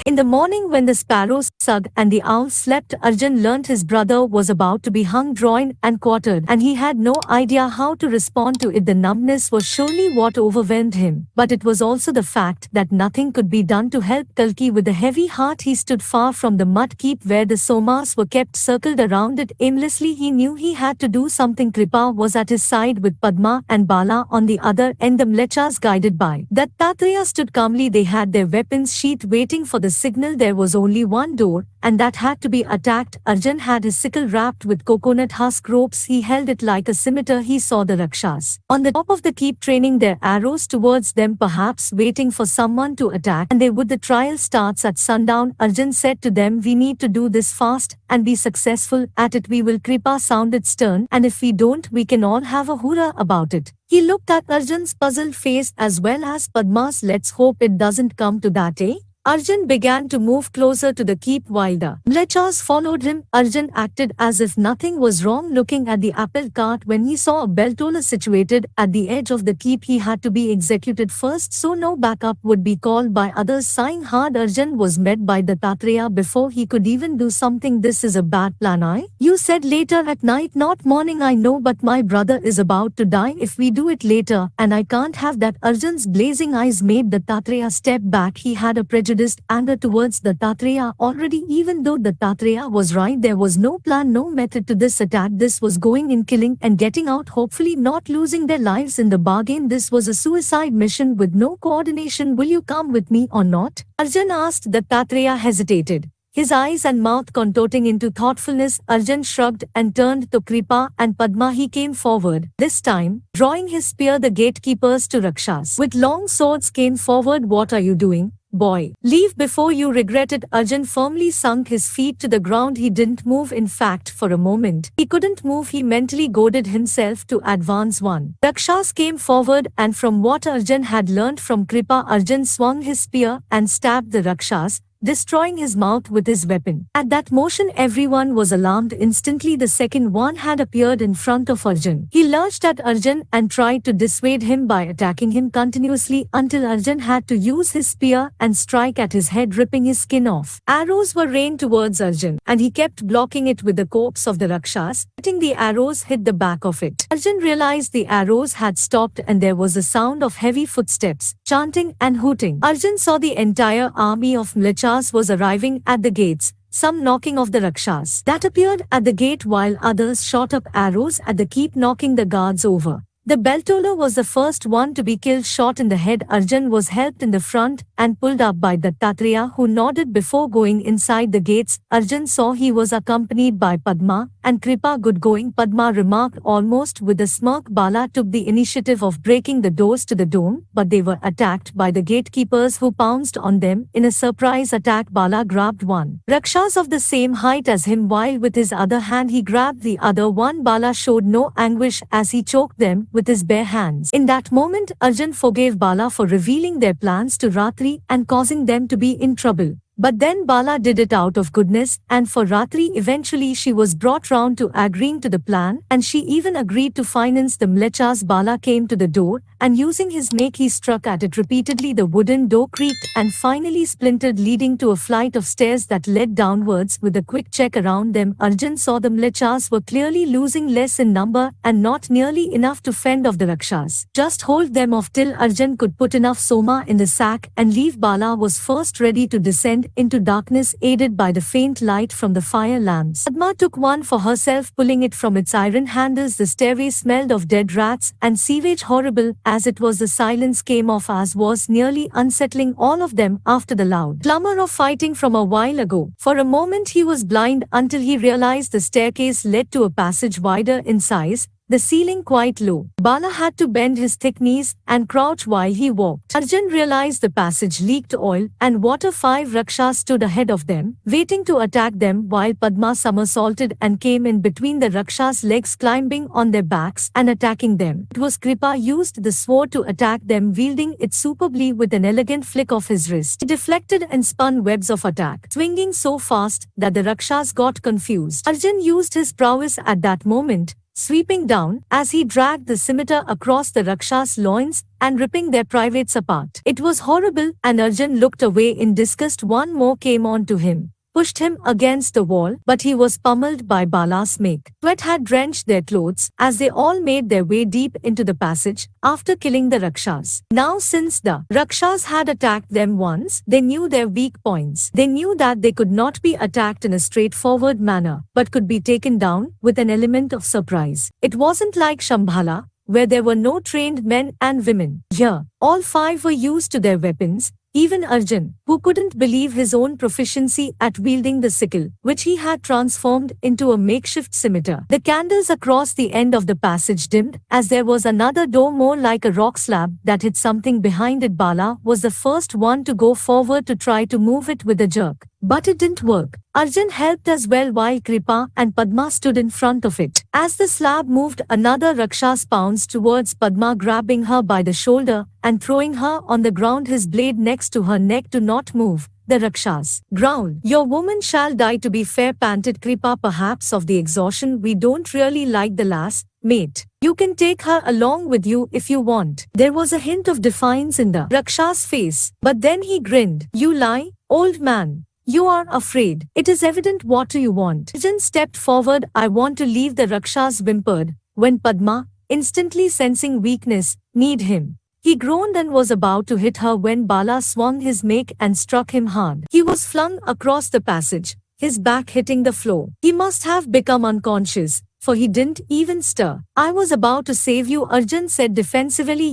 In the morning when the sparrows sung and the owls slept, Arjun learnt his brother was about to be hung, drawn and quartered, and he had no idea how to respond to it. The numbness was surely what overwhelmed him, but it was also the fact that nothing could be done to help Kalki. With a heavy heart he stood far from the mud keep where the somas were kept, circled around it aimlessly. He knew he had to do something. Kripa was at his side with Padma and Bala on the other end, the mlechas guided by Dattatreya stood calmly. They had their weapons sheathed, waiting for the signal. There was only one door, and that had to be attacked. Arjun had his sickle wrapped with coconut husk ropes. He held it like a scimitar. He saw the Rakshas on the top of the keep training their arrows towards them, perhaps waiting for someone to attack, and they would. The trial starts at sundown. Arjun said to them, "We need to do this fast and be successful at it. We will." Kripa sounded stern, "And if we don't, we can all have a hurrah about it." He looked at Arjun's puzzled face as well as Padma's. "Let's hope it doesn't come to that, eh?" Arjun began to move closer to the keep while the mlechas followed him. Arjun acted as if nothing was wrong, looking at the apple cart when he saw a Beltola situated at the edge of the keep. He had to be executed first so no backup would be called by others. Sighing hard, Arjun was met by Dattatreya before he could even do something. "This is a bad plan. You said later at night, not morning. I know, but my brother is about to die if we do it later, and I can't have that." Arjun's blazing eyes made Dattatreya step back. He had a prejudiced anger towards Dattatreya already. Even though Dattatreya was right, there was no plan, no method to this attack. This was going in, killing and getting out, hopefully not losing their lives in the bargain. This was a suicide mission with no coordination. "Will you come with me or not?" Arjun asked. Dattatreya hesitated, his eyes and mouth contorting into thoughtfulness. Arjun shrugged and turned to Kripa and Padma. He came forward, this time drawing his spear. The gatekeepers to Rakshas with long swords came forward. "What are you doing, boy? Leave before you regret it." Arjun firmly sunk his feet to the ground. He didn't move. In fact, for a moment, he couldn't move. He mentally goaded himself to advance. One Rakshas came forward, and from what Arjun had learnt from Kripa, Arjun swung his spear and stabbed the Rakshas, destroying his mouth with his weapon. At that motion, everyone was alarmed. Instantly, the second one had appeared in front of Arjun. He lurched at Arjun and tried to dissuade him by attacking him continuously until Arjun had to use his spear and strike at his head, ripping his skin off. Arrows were rained towards Arjun, and he kept blocking it with the corpse of the Rakshas, letting the arrows hit the back of it. Arjun realized the arrows had stopped, and there was a sound of heavy footsteps, chanting and hooting. Arjun saw the entire army of mlechas was arriving at the gates, some knocking off the Rakshas that appeared at the gate while others shot up arrows at the keep, knocking the guards over. The Beltola was the first one to be killed, shot in the head. Arjun was helped in the front and pulled up by Dattatreya, who nodded before going inside the gates. Arjun saw he was accompanied by Padma and Kripa. "Good going," Padma remarked almost with a smirk. Bala took the initiative of breaking the doors to the dome, but they were attacked by the gatekeepers, who pounced on them. In a surprise attack, Bala grabbed one Rakshas of the same height as him, while with his other hand he grabbed the other one. Bala showed no anguish as he choked them with his bare hands. In that moment, Arjun forgave Bala for revealing their plans to Ratri and causing them to be in trouble. But then Bala did it out of goodness, and for Ratri eventually she was brought round to agreeing to the plan, and she even agreed to finance the mlechas. Bala came to the door, and using his make he struck at it repeatedly. The wooden door creaked and finally splintered, leading to a flight of stairs that led downwards. With a quick check around them, Arjun saw the mlechas were clearly losing less in number and not nearly enough to fend off the Rakshas. Just hold them off till Arjun could put enough soma in the sack and leave. Bala was first ready to descend into darkness, aided by the faint light from the fire lamps. Padma took one for herself, pulling it from its iron handles. The stairway smelled of dead rats and sewage, horrible as it was. The silence came off as was nearly unsettling all of them after the loud clamor of fighting from a while ago. For a moment he was blind until he realized the staircase led to a passage wider in size, the ceiling quite low. Bala had to bend his thick knees and crouch while he walked. Arjun realized the passage leaked oil and water. 5 Rakshas stood ahead of them, waiting to attack them, while Padma somersaulted and came in between the Rakshas' legs, climbing on their backs and attacking them. It was Kripa used the sword to attack them, wielding it superbly with an elegant flick of his wrist. He deflected and spun webs of attack, swinging so fast that the Rakshas got confused. Arjun used his prowess at that moment, sweeping down as he dragged the scimitar across the Rakshas' loins and ripping their privates apart. It was horrible, and Arjun looked away in disgust. One more came on to him, pushed him against the wall, but he was pummeled by Bala's make. Sweat had drenched their clothes as they all made their way deep into the passage after killing the Rakshas. Now, since the Rakshas had attacked them once, they knew their weak points. They knew that they could not be attacked in a straightforward manner, but could be taken down with an element of surprise. It wasn't like Shambhala, where there were no trained men and women. Here, all five were used to their weapons. Even Arjun, who couldn't believe his own proficiency at wielding the sickle, which he had transformed into a makeshift scimitar. The candles across the end of the passage dimmed, as there was another door more like a rock slab that hid something behind it. Bala was the first one to go forward to try to move it with a jerk. But it didn't work. Arjun helped as well while Kripa and Padma stood in front of it. As the slab moved, another Rakshas pounced towards Padma, grabbing her by the shoulder and throwing her on the ground, his blade next to her neck. "To not move," the Rakshas growled. "Your woman shall die." To be fair, panted Kripa, perhaps of the exhaustion, "we don't really like the lass, mate. You can take her along with you if you want." There was a hint of defiance in the Rakshas' face, but then he grinned. "You lie, old man. You are afraid. It is evident. What do you want?" Arjun stepped forward. "I want to leave," the Rakshas whimpered, when Padma, instantly sensing weakness, need him. He groaned and was about to hit her when Bala swung his make and struck him hard. He was flung across the passage, his back hitting the floor. He must have become unconscious, for he didn't even stir. "I was about to save you," Arjun said defensively.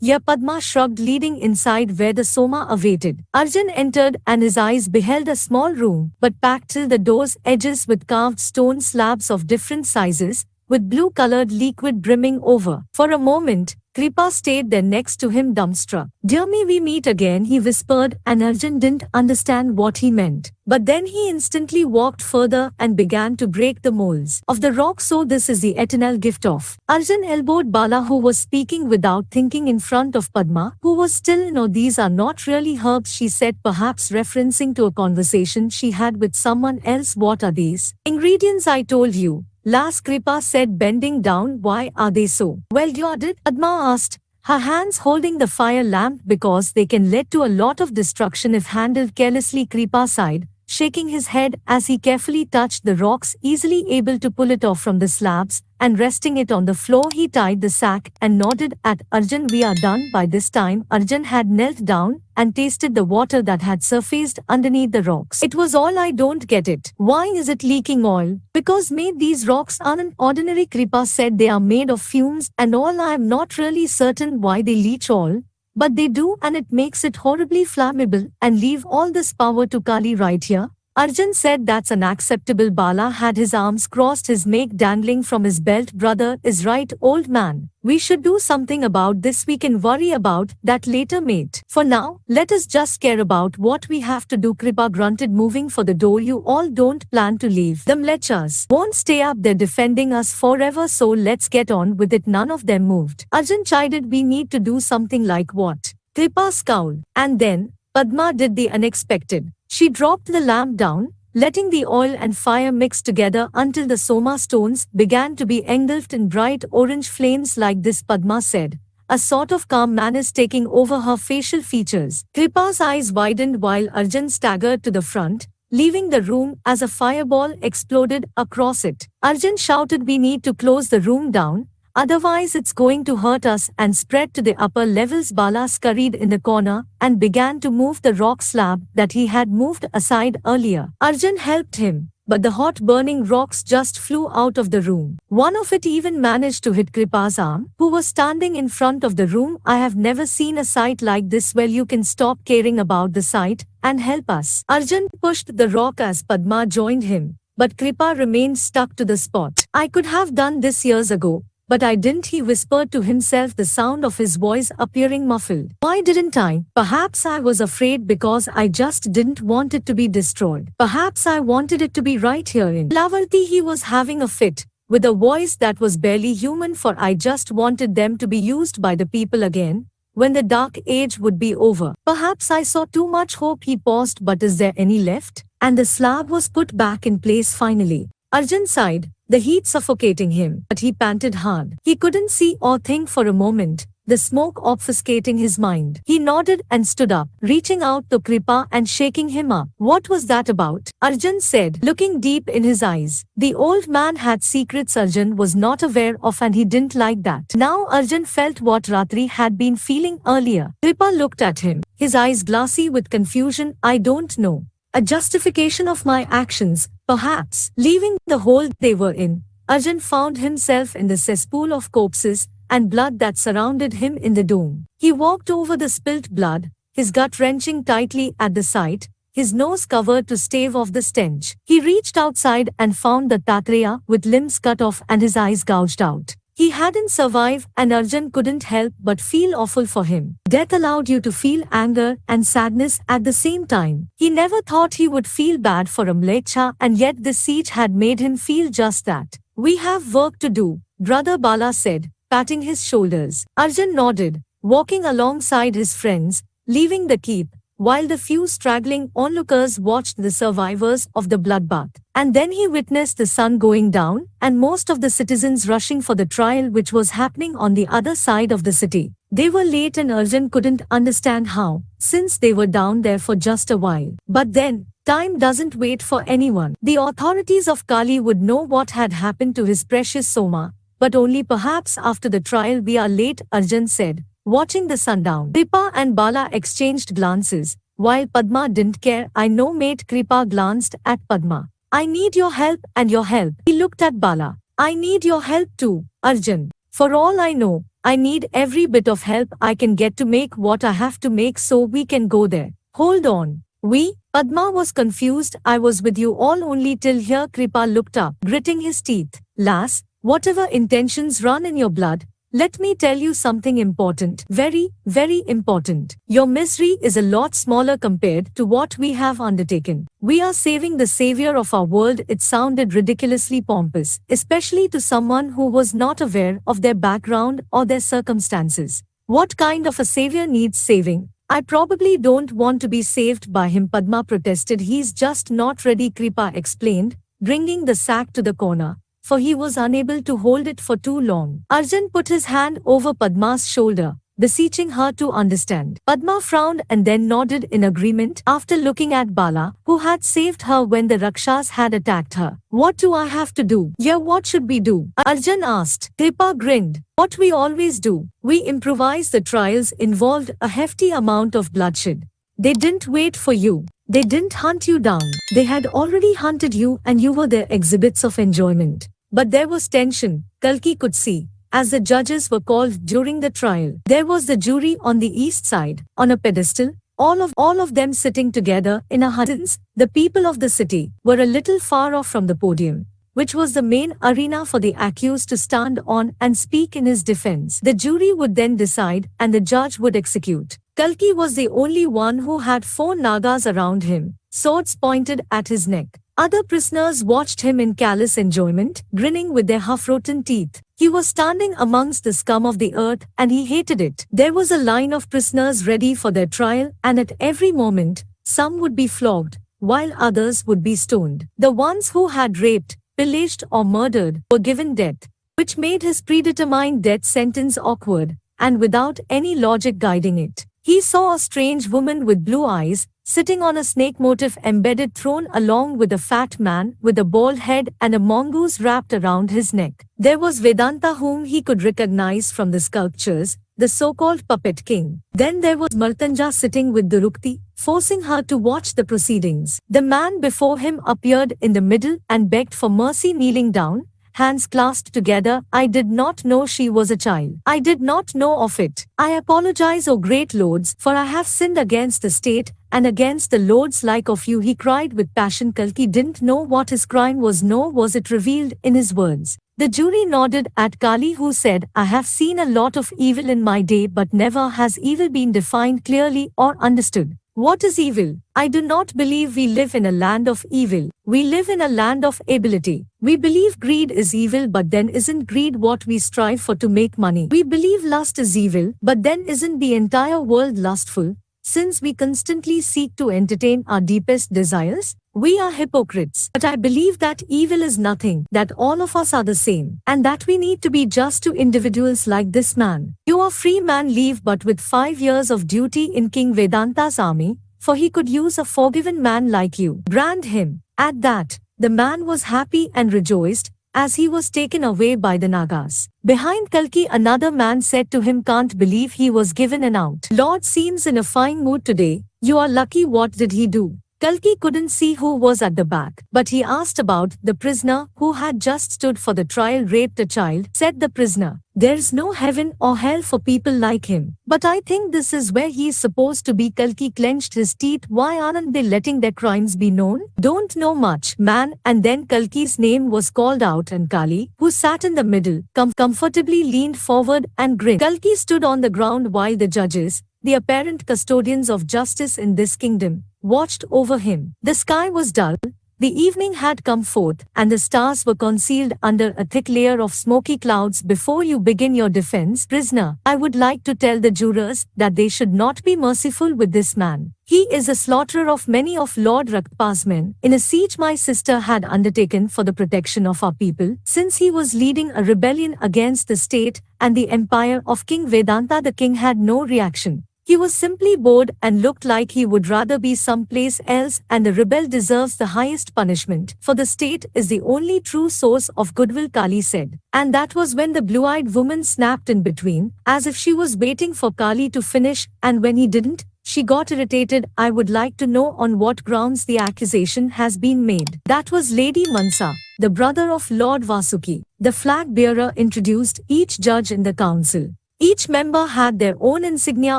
Yeah, Padma shrugged, leading inside where the Soma awaited. Arjun entered and his eyes beheld a small room, but packed till the door's edges with carved stone slabs of different sizes, with blue-colored liquid brimming over. For a moment, Kripa stayed there next to him, dumbstruck. "Dear me, we meet again," he whispered, and Arjun didn't understand what he meant. But then he instantly walked further and began to break the molds of the rock. "So this is the eternal gift of..." Arjun elbowed Bala, who was speaking without thinking, in front of Padma, who was still. "No, these are not really herbs," she said, perhaps referencing to a conversation she had with someone else. "What are these ingredients I told you?" Lass, Kripa said, bending down. "Why are they so well guarded?" Padma asked, her hands holding the fire lamp. "Because they can lead to a lot of destruction if handled carelessly," Kripa sighed, shaking his head as he carefully touched the rocks, easily able to pull it off from the slabs, and resting it on the floor. He tied the sack and nodded at Arjun. "We are done." By this time, Arjun had knelt down and tasted the water that had surfaced underneath the rocks. "It was all. I don't get it. Why is it leaking oil?" "Because, mate, these rocks aren't ordinary," Kripa said. "They are made of fumes and all. I am not really certain why they leach oil, but they do, and it makes it horribly flammable and leave all this power to Kali right here." Arjun said, "That's unacceptable." Bala had his arms crossed, his make dangling from his belt. "Brother is right, old man. We should do something about this. We can worry about that later, mate. For now, let us just care about what we have to do." Kripa grunted, moving for the door. "You all don't plan to leave. The Mlechas won't stay up there defending us forever, so let's get on with it." None of them moved. Arjun chided, "We need to do something." "Like what?" Kripa scowled. And then, Padma did the unexpected. She dropped the lamp down, letting the oil and fire mix together until the Soma stones began to be engulfed in bright orange flames. "Like this," Padma said, a sort of calm menace taking over her facial features. Kripa's eyes widened while Arjun staggered to the front, leaving the room as a fireball exploded across it. Arjun shouted, "We need to close the room down, otherwise it's going to hurt us," and spread to the upper levels. Bala scurried in the corner and began to move the rock slab that he had moved aside earlier. Arjun helped him, but the hot burning rocks just flew out of the room. One of it even managed to hit Kripa's arm, who was standing in front of the room. "I have never seen a sight like this." "Well, you can stop caring about the sight and help us." Arjun pushed the rock as Padma joined him, but Kripa remained stuck to the spot. "I could have done this years ago, but I didn't," he whispered to himself, the sound of his voice appearing muffled. "Why didn't I? Perhaps I was afraid because I just didn't want it to be destroyed. Perhaps I wanted it to be right here in Lavarti." He was having a fit, with a voice that was barely human, "for I just wanted them to be used by the people again, when the dark age would be over. Perhaps I saw too much hope." He paused. "But is there any left?" And the slab was put back in place finally. Arjun sighed, the heat suffocating him, but he panted hard. He couldn't see or think for a moment, the smoke obfuscating his mind. He nodded and stood up, reaching out to Kripa and shaking him up. What was that about? Arjun said, looking deep in his eyes. The old man had secrets Arjun was not aware of, and he didn't like that. Now Arjun felt what Ratri had been feeling earlier. Kripa looked at him, his eyes glassy with confusion. I don't know. A justification of my actions, perhaps. Leaving the hole they were in, Arjun found himself in the cesspool of corpses and blood that surrounded him in the dome. He walked over the spilt blood, his gut wrenching tightly at the sight, his nose covered to stave off the stench. He reached outside and found the Tatreya with limbs cut off and his eyes gouged out. He hadn't survived, and Arjun couldn't help but feel awful for him. Death allowed you to feel anger and sadness at the same time. He never thought he would feel bad for a mlecha, and yet this siege had made him feel just that. We have work to do, Brother Bala said, patting his shoulders. Arjun nodded, walking alongside his friends, leaving the keep, while the few straggling onlookers watched the survivors of the bloodbath. And then he witnessed the sun going down, and most of the citizens rushing for the trial which was happening on the other side of the city. They were late, and Arjun couldn't understand how, since they were down there for just a while. But then, time doesn't wait for anyone. The authorities of Kali would know what had happened to his precious Soma, but only perhaps after the trial. We are late, Arjun said, watching the sundown. Kripa and Bala exchanged glances, while Padma didn't care. I know, mate. Kripa glanced at Padma. I need your help, and your help. He looked at Bala. I need your help too, Arjun. For all I know, I need every bit of help I can get to make what I have to make so we can go there. Hold on. We? Padma was confused. I was with you all only till here. Kripa looked up, gritting his teeth. Lass, whatever intentions run in your blood, let me tell you something important. Very, very important. Your misery is a lot smaller compared to what we have undertaken. We are saving the savior of our world. It sounded ridiculously pompous, especially to someone who was not aware of their background or their circumstances. What kind of a savior needs saving? I probably don't want to be saved by him, Padma protested. He's just not ready, Kripa explained, bringing the sack to the corner, for he was unable to hold it for too long. Arjun put his hand over Padma's shoulder, beseeching her to understand. Padma frowned and then nodded in agreement after looking at Bala, who had saved her when the Rakshas had attacked her. What do I have to do? Yeah, what should we do? Arjun asked. Kripa grinned. What we always do. We improvise. The trials involved a hefty amount of bloodshed. They didn't wait for you. They didn't hunt you down. They had already hunted you, and you were their exhibits of enjoyment. But there was tension, Kalki could see, as the judges were called during the trial. There was the jury on the east side, on a pedestal, all of them sitting together in a hut. The people of the city were a little far off from the podium, which was the main arena for the accused to stand on and speak in his defense. The jury would then decide, and the judge would execute. Kalki was the only one who had 4 nagas around him, swords pointed at his neck. Other prisoners watched him in callous enjoyment, grinning with their half-rotten teeth. He was standing amongst the scum of the earth, and he hated it. There was a line of prisoners ready for their trial, and at every moment, some would be flogged, while others would be stoned. The ones who had raped, pillaged or murdered were given death, which made his predetermined death sentence awkward, and without any logic guiding it. He saw a strange woman with blue eyes, sitting on a snake motif embedded throne along with a fat man with a bald head and a mongoose wrapped around his neck. There was Vedanta, whom he could recognize from the sculptures, the so-called puppet king. Then there was Martanja sitting with Durukti, forcing her to watch the proceedings. The man before him appeared in the middle and begged for mercy, kneeling down, hands clasped together. I did not know she was a child. I did not know of it. I apologize, O great lords, for I have sinned against the state and against the lords like of you, he cried with passion. Kalki didn't know what his crime was, nor was it revealed in his words. The jury nodded at Kali, who said, I have seen a lot of evil in my day, but never has evil been defined clearly or understood. What is evil? I do not believe we live in a land of evil. We live in a land of ability. We believe greed is evil, but then isn't greed what we strive for to make money? We believe lust is evil, but then isn't the entire world lustful? Since we constantly seek to entertain our deepest desires, we are hypocrites. But I believe that evil is nothing, that all of us are the same, and that we need to be just to individuals like this man. You are free man, leave but with 5 years of duty in King Vedanta's army, for he could use a forgiven man like you. Brand him. At that, the man was happy and rejoiced, as he was taken away by the Nagas. Behind Kalki another man said to him, can't believe he was given an out. Lord seems in a fine mood today. You are lucky. What did he do? Kalki couldn't see who was at the back, but he asked about the prisoner who had just stood for the trial. Raped a child, said the prisoner. There's no heaven or hell for people like him. But I think this is where he is supposed to be. Kalki clenched his teeth. Why aren't they letting their crimes be known? Don't know much, man. And then Kalki's name was called out and Kali, who sat in the middle, comfortably leaned forward and grinned. Kalki stood on the ground while the judges, the apparent custodians of justice in this kingdom, watched over him. The sky was dull, the evening had come forth, and the stars were concealed under a thick layer of smoky clouds. Before you begin your defense, prisoner, I would like to tell the jurors that they should not be merciful with this man. He is a slaughterer of many of Lord Raktpa's men, in a siege my sister had undertaken for the protection of our people, since he was leading a rebellion against the state and the empire of King Vedanta. The king had no reaction. He was simply bored and looked like he would rather be someplace else, and the rebel deserves the highest punishment, for the state is the only true source of goodwill, Kali said. And that was when the blue-eyed woman snapped in between, as if she was waiting for Kali to finish, and when he didn't, she got irritated. I would like to know on what grounds the accusation has been made. That was Lady Mansa, the brother of Lord Vasuki. The flag bearer introduced each judge in the council. Each member had their own insignia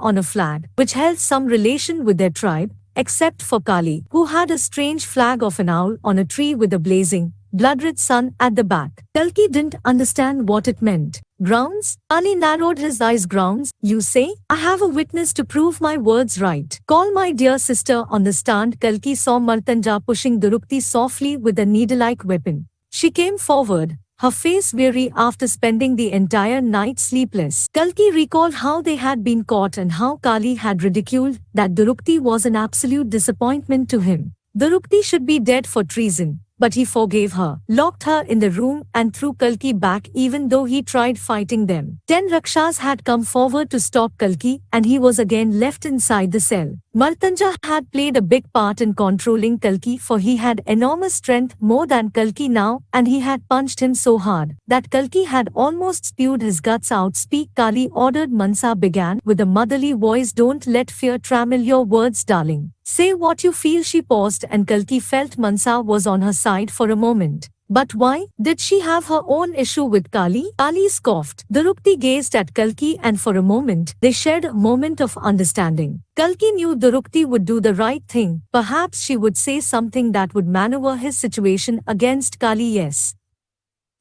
on a flag, which held some relation with their tribe, except for Kali, who had a strange flag of an owl on a tree with a blazing, blood-red sun at the back. Kalki didn't understand what it meant. Grounds? Kali narrowed his eyes. Grounds, you say? I have a witness to prove my words right. Call my dear sister on the stand. Kalki saw Martanja pushing Durukti softly with a needle-like weapon. She came forward, her face weary after spending the entire night sleepless. Kalki recalled how they had been caught and how Kali had ridiculed that Durukti was an absolute disappointment to him. Durukti should be dead for treason, but he forgave her, locked her in the room and threw Kalki back even though he tried fighting them. 10 Rakshas had come forward to stop Kalki and he was again left inside the cell. Martanja had played a big part in controlling Kalki, for he had enormous strength, more than Kalki now, and he had punched him so hard that Kalki had almost spewed his guts out. Speak, Kali ordered. Mansa began with a motherly voice. Don't let fear trammel your words, darling. Say what you feel. She paused and Kalki felt Mansa was on her side for a moment. But why? Did she have her own issue with Kali? Kali scoffed. Durukti gazed at Kalki and for a moment, they shared a moment of understanding. Kalki knew Durukti would do the right thing. Perhaps she would say something that would maneuver his situation against Kali. Yes.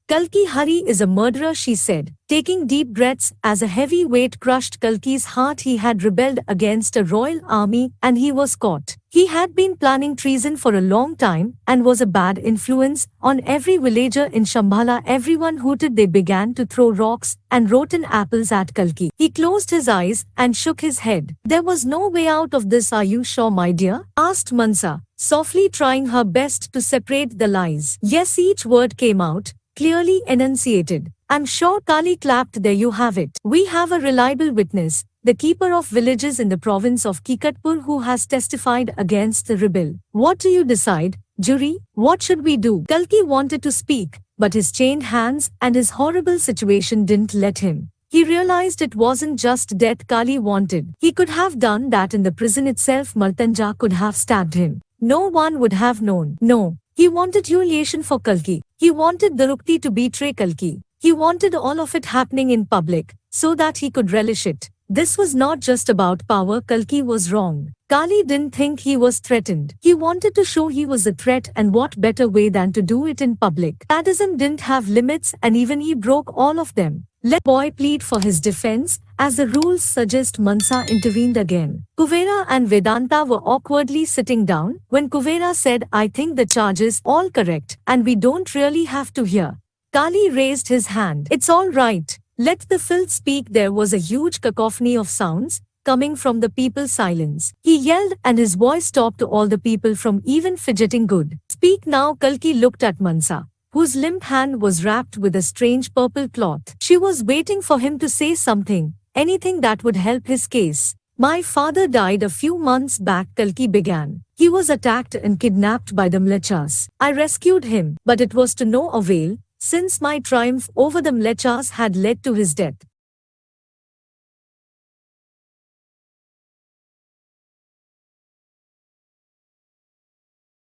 Kalki Hari is a murderer, she said, taking deep breaths as a heavy weight crushed Kalki's heart. He had rebelled against a royal army and he was caught. He had been planning treason for a long time and was a bad influence on every villager in Shambhala. Everyone hooted. They began to throw rocks and rotten apples at Kalki. He closed his eyes and shook his head. There was no way out of this. Are you sure, my dear? Asked Mansa, softly trying her best to separate the lies. Yes, each word came out, clearly enunciated. I'm sure. Kali clapped. There you have it. We have a reliable witness, the keeper of villages in the province of Kikatpur, who has testified against the rebel. What do you decide, jury? What should we do? Kalki wanted to speak, but his chained hands and his horrible situation didn't let him. He realized it wasn't just death Kali wanted. He could have done that in the prison itself. Martanja could have stabbed him. No one would have known. No. He wanted humiliation for Kalki. He wanted Durukti to betray Kalki. He wanted all of it happening in public, so that he could relish it. This was not just about power. Kalki was wrong. Kali didn't think he was threatened. He wanted to show he was a threat, and what better way than to do it in public? Sadism didn't have limits, and even he broke all of them. Let boy plead for his defense, as the rules suggest. Mansa intervened again. Kuvera and Vedanta were awkwardly sitting down when Kuvera said, I think the charge is all correct, and we don't really have to hear. Kali raised his hand. It's all right. Let the filth speak. There was a huge cacophony of sounds, coming from the people's silence. He yelled and his voice stopped all the people from even fidgeting. Good. Speak now. Kalki looked at Mansa, whose limp hand was wrapped with a strange purple cloth. She was waiting for him to say something, anything that would help his case. My father died a few months back, Kalki began. He was attacked and kidnapped by the Mlechas. I rescued him, but it was to no avail, since my triumph over the Mlechas had led to his death.